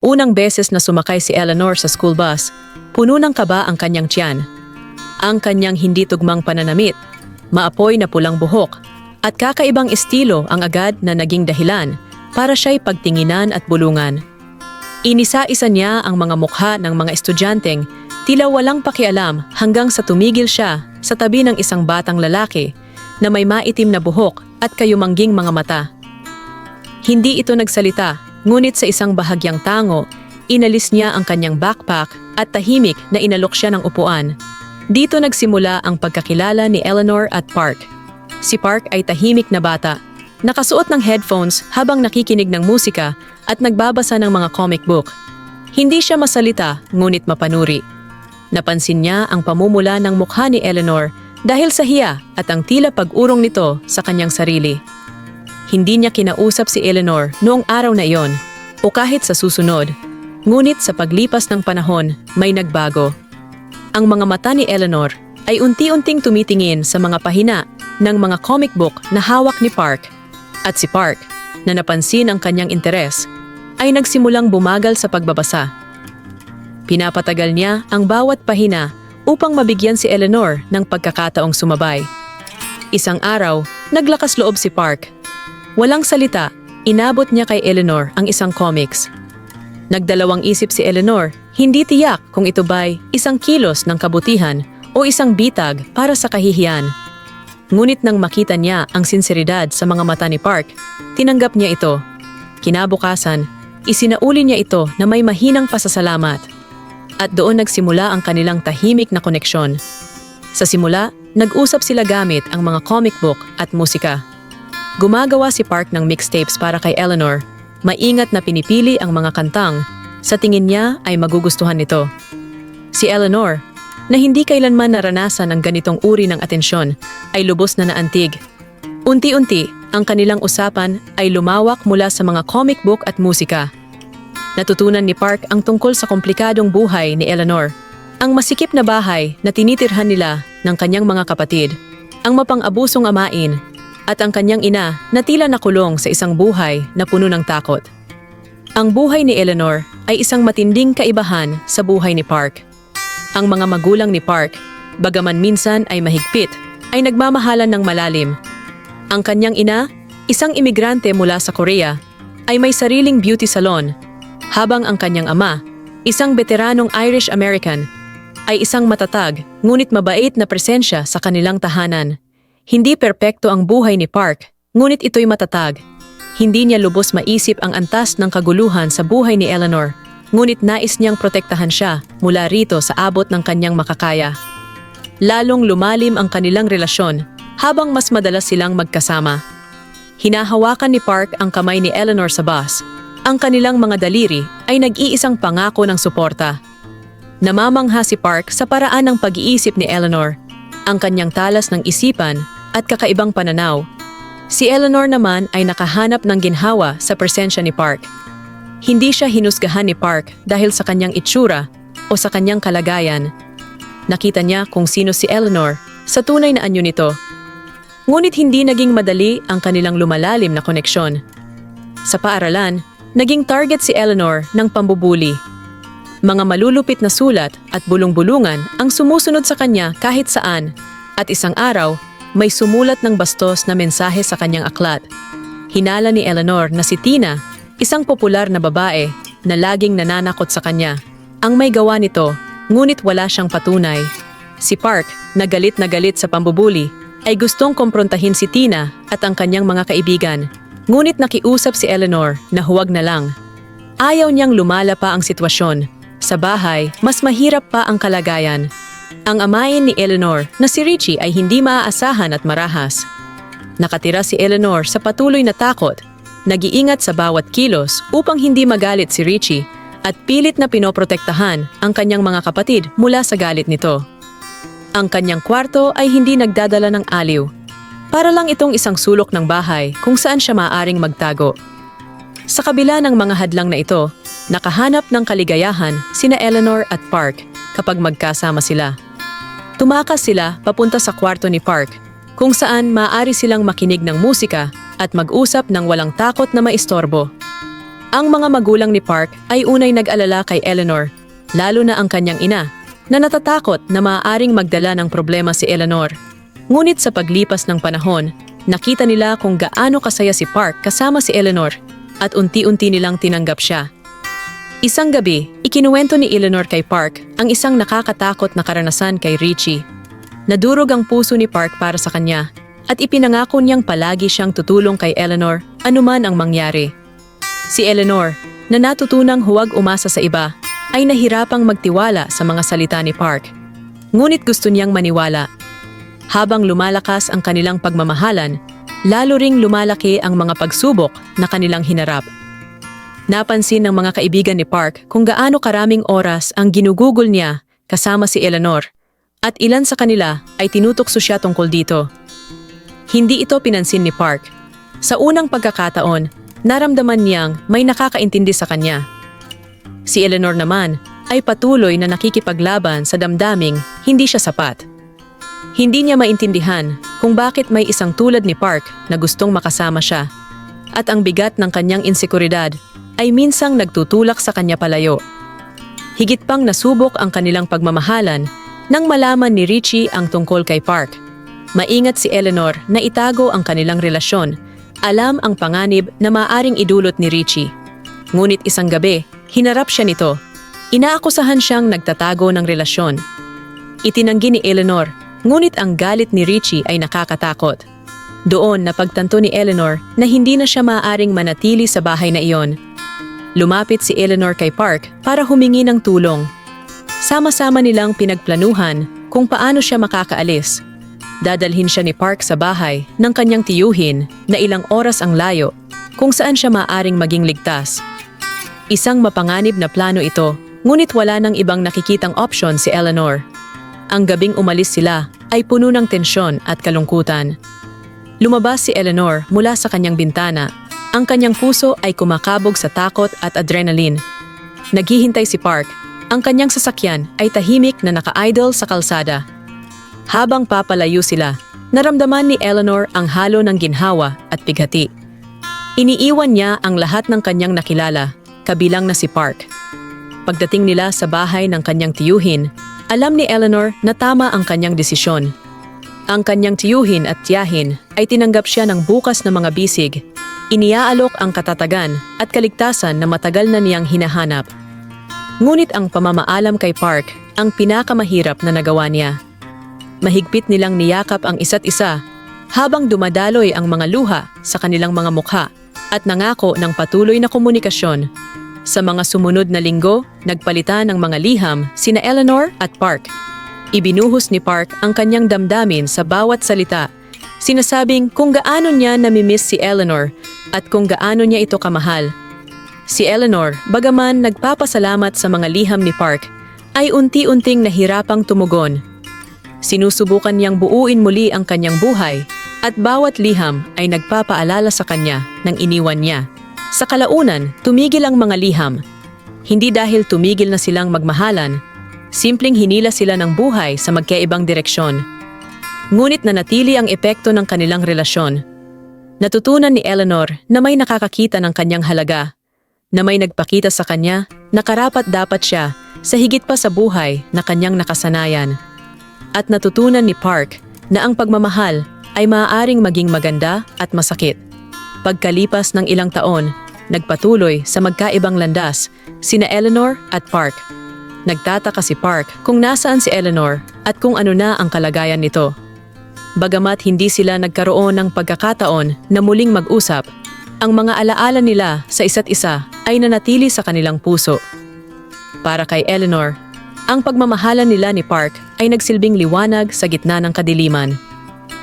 Unang beses na sumakay si Eleanor sa school bus, puno ng kaba ang kanyang tiyan. Ang kanyang hindi tugmang pananamit, maapoy na pulang buhok, at kakaibang estilo ang agad na naging dahilan para siya'y pagtinginan at bulungan. Inisa-isa niya ang mga mukha ng mga estudyanteng tila walang pakialam hanggang sa tumigil siya sa tabi ng isang batang lalaki na may maitim na buhok at kayumangging mga mata. Hindi ito nagsalita. Ngunit sa isang bahagyang tango, inalis niya ang kanyang backpack at tahimik na inalok siya ng upuan. Dito nagsimula ang pagkakilala ni Eleanor at Park. Si Park ay tahimik na bata, nakasuot ng headphones habang nakikinig ng musika at nagbabasa ng mga comic book. Hindi siya masalita, ngunit mapanuri. Napansin niya ang pamumula ng mukha ni Eleanor dahil sa hiya at ang tila pag-urong nito sa kanyang sarili. Hindi niya kinausap si Eleanor noong araw na iyon o kahit sa susunod, ngunit sa paglipas ng panahon may nagbago. Ang mga mata ni Eleanor ay unti-unting tumitingin sa mga pahina ng mga comic book na hawak ni Park, at si Park, na napansin ang kanyang interes, ay nagsimulang bumagal sa pagbabasa. Pinapatagal niya ang bawat pahina upang mabigyan si Eleanor ng pagkakataong sumabay. Isang araw, naglakas loob si Park. Walang salita, inabot niya kay Eleanor ang isang comics. Nagdalawang isip si Eleanor, hindi tiyak kung ito ba'y isang kilos ng kabutihan o isang bitag para sa kahihiyan. Ngunit nang makita niya ang sinseridad sa mga mata ni Park, tinanggap niya ito. Kinabukasan, isinauli niya ito na may mahinang pasasalamat. At doon nagsimula ang kanilang tahimik na koneksyon. Sa simula, nag-usap sila gamit ang mga comic book at musika. Gumagawa si Park ng mixtapes para kay Eleanor, maingat na pinipili ang mga kantang sa tingin niya ay magugustuhan nito. Si Eleanor, na hindi kailanman naranasan ang ganitong uri ng atensyon, ay lubos na naantig. Unti-unti, ang kanilang usapan ay lumawak mula sa mga comic book at musika. Natutunan ni Park ang tungkol sa komplikadong buhay ni Eleanor, ang masikip na bahay na tinitirhan nila ng kanyang mga kapatid, ang mapang-abusong amain, at ang kanyang ina na tila nakulong sa isang buhay na puno ng takot. Ang buhay ni Eleanor ay isang matinding kaibahan sa buhay ni Park. Ang mga magulang ni Park, bagaman minsan ay mahigpit, ay nagmamahalan ng malalim. Ang kanyang ina, isang imigrante mula sa Korea, ay may sariling beauty salon, habang ang kanyang ama, isang veteranong Irish-American, ay isang matatag ngunit mabait na presensya sa kanilang tahanan. Hindi perpekto ang buhay ni Park, ngunit ito'y matatag. Hindi niya lubos maisip ang antas ng kaguluhan sa buhay ni Eleanor, ngunit nais niyang protektahan siya mula rito sa abot ng kanyang makakaya. Lalong lumalim ang kanilang relasyon habang mas madalas silang magkasama. Hinahawakan ni Park ang kamay ni Eleanor sa bus. Ang kanilang mga daliri ay nag-iisang pangako ng suporta. Namamangha si Park sa paraan ng pag-iisip ni Eleanor, ang kanyang talas ng isipan at kakaibang pananaw. Si Eleanor naman ay nakahanap ng ginhawa sa presensya ni Park. Hindi siya hinusgahan ni Park dahil sa kanyang itsura o sa kanyang kalagayan. Nakita niya kung sino si Eleanor sa tunay na anyo nito. Ngunit hindi naging madali ang kanilang lumalalim na koneksyon. Sa paaralan, naging target si Eleanor ng pambubuli. Mga malulupit na sulat at bulong-bulungan ang sumusunod sa kanya kahit saan, at isang araw, may sumulat ng bastos na mensahe sa kanyang aklat. Hinala ni Eleanor na si Tina, isang popular na babae na laging nananakot sa kanya, ang may gawa nito, ngunit wala siyang patunay. Si Park, na galit sa pambubuli, ay gustong komprontahin si Tina at ang kanyang mga kaibigan, ngunit nakiusap si Eleanor na huwag na lang. Ayaw niyang lumala pa ang sitwasyon. Sa bahay, mas mahirap pa ang kalagayan. Ang amayin ni Eleanor na si Richie ay hindi maaasahan at marahas. Nakatira si Eleanor sa patuloy na takot, nag-iingat sa bawat kilos upang hindi magalit si Richie at pilit na pinoprotektahan ang kanyang mga kapatid mula sa galit nito. Ang kanyang kwarto ay hindi nagdadala ng aliw. Para lang itong isang sulok ng bahay kung saan siya maaaring magtago. Sa kabila ng mga hadlang na ito, nakahanap ng kaligayahan sina Eleanor at Park kapag magkasama sila. Tumakas sila papunta sa kwarto ni Park, kung saan maaari silang makinig ng musika at mag-usap ng walang takot na maistorbo. Ang mga magulang ni Park ay unay nag-alala kay Eleanor, lalo na ang kanyang ina, na natatakot na maaaring magdala ng problema si Eleanor. Ngunit sa paglipas ng panahon, nakita nila kung gaano kasaya si Park kasama si Eleanor at unti-unti nilang tinanggap siya. Isang gabi, ikinuwento ni Eleanor kay Park ang isang nakakatakot na karanasan kay Richie. Nadurog ang puso ni Park para sa kanya at ipinangako niyang palagi siyang tutulong kay Eleanor anuman ang mangyari. Si Eleanor, na natutunang huwag umasa sa iba, ay nahirapang magtiwala sa mga salita ni Park. Ngunit gusto niyang maniwala. Habang lumalakas ang kanilang pagmamahalan, lalo ring lumalaki ang mga pagsubok na kanilang hinarap. Napansin ng mga kaibigan ni Park kung gaano karaming oras ang ginugugol niya kasama si Eleanor, at ilan sa kanila ay tinutokso siya tungkol dito. Hindi ito pinansin ni Park. Sa unang pagkakataon, naramdaman niyang may nakakaintindi sa kanya. Si Eleanor naman ay patuloy na nakikipaglaban sa damdaming hindi siya sapat. Hindi niya maintindihan kung bakit may isang tulad ni Park na gustong makasama siya, at ang bigat ng kanyang insekuridad ay minsang nagtutulak sa kanya palayo. Higit pang nasubok ang kanilang pagmamahalan nang malaman ni Richie ang tungkol kay Park. Maingat si Eleanor na itago ang kanilang relasyon. Alam ang panganib na maaring idulot ni Richie. Ngunit isang gabi, hinarap siya nito. Inaakusahan siyang nagtatago ng relasyon. Itinanggi ni Eleanor, ngunit ang galit ni Richie ay nakakatakot. Doon napagtanto ni Eleanor na hindi na siya maaaring manatili sa bahay na iyon. Lumapit si Eleanor kay Park para humingi ng tulong. Sama-sama nilang pinagplanuhan kung paano siya makakaalis. Dadalhin siya ni Park sa bahay ng kanyang tiyuhin na ilang oras ang layo kung saan siya maaring maging ligtas. Isang mapanganib na plano ito, ngunit wala nang ibang nakikitang option si Eleanor. Ang gabing umalis sila ay puno ng tensyon at kalungkutan. Lumabas si Eleanor mula sa kanyang bintana. Ang kanyang puso ay kumakabog sa takot at adrenaline. Naghihintay si Park. Ang kanyang sasakyan ay tahimik na naka-idle sa kalsada. Habang papalayo sila, naramdaman ni Eleanor ang halo ng ginhawa at bighati. Iniiwan niya ang lahat ng kanyang nakilala, kabilang na si Park. Pagdating nila sa bahay ng kanyang tiyuhin, alam ni Eleanor na tama ang kanyang desisyon. Ang kanyang tiyuhin at tiyahin ay tinanggap siya ng bukas na mga bisig. Iniaalok ang katatagan at kaligtasan na matagal na niyang hinahanap. Ngunit ang pamamaalam kay Park ang pinakamahirap na nagawa niya. Mahigpit nilang niyakap ang isa't isa habang dumadaloy ang mga luha sa kanilang mga mukha at nangako ng patuloy na komunikasyon. Sa mga sumunod na linggo, nagpalitan ng mga liham sina Eleanor at Park. Ibinuhos ni Park ang kanyang damdamin sa bawat salita, sinasabing kung gaano niya namimiss si Eleanor at kung gaano niya ito kamahal. Si Eleanor, bagaman nagpapasalamat sa mga liham ni Park, ay unti-unting nahirapang tumugon. Sinusubukan niyang buuin muli ang kanyang buhay at bawat liham ay nagpapaalala sa kanya ng iniwan niya. Sa kalaunan, tumigil ang mga liham. Hindi dahil tumigil na silang magmahalan, simpleng hinila sila ng buhay sa magkaibang direksyon. Ngunit nanatili ang epekto ng kanilang relasyon. Natutunan ni Eleanor na may nakakakita ng kanyang halaga, na may nagpakita sa kanya na karapat-dapat siya sa higit pa sa buhay na kanyang nakasanayan. At natutunan ni Park na ang pagmamahal ay maaaring maging maganda at masakit. Pagkalipas ng ilang taon, nagpatuloy sa magkaibang landas sina Eleanor at Park. Nagtataka si Park kung nasaan si Eleanor at kung ano na ang kalagayan nito. Bagamat hindi sila nagkaroon ng pagkakataon na muling mag-usap, ang mga alaala nila sa isa't isa ay nanatili sa kanilang puso. Para kay Eleanor, ang pagmamahalan nila ni Park ay nagsilbing liwanag sa gitna ng kadiliman.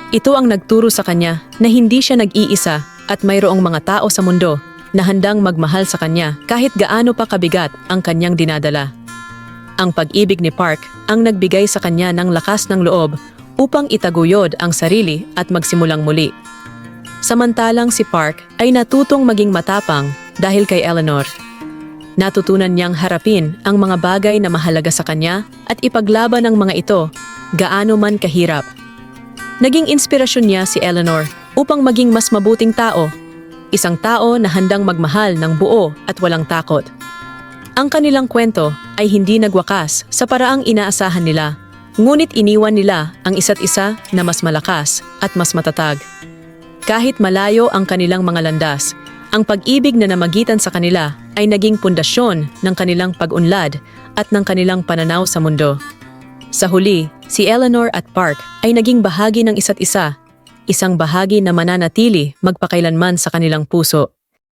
Ito ang nagturo sa kanya na hindi siya nag-iisa at mayroong mga tao sa mundo na handang magmahal sa kanya kahit gaano pa kabigat ang kanyang dinadala. Ang pag-ibig ni Park ang nagbigay sa kanya ng lakas ng loob upang itaguyod ang sarili at magsimulang muli. Samantalang si Park ay natutong maging matapang dahil kay Eleanor. Natutunan niyang harapin ang mga bagay na mahalaga sa kanya at ipaglaban ang mga ito, gaano man kahirap. Naging inspirasyon niya si Eleanor upang maging mas mabuting tao. isang tao na handang magmahal ng buo at walang takot. Ang kanilang kwento ay hindi nagwakas sa paraang inaasahan nila, ngunit iniwan nila ang isa't isa na mas malakas at mas matatag. Kahit malayo ang kanilang mga landas, ang pag-ibig na namagitan sa kanila ay naging pundasyon ng kanilang pag-unlad at ng kanilang pananaw sa mundo. Sa huli, si Eleanor at Park ay naging bahagi ng isa't isa, isang bahagi na mananatili magpakailanman sa kanilang puso.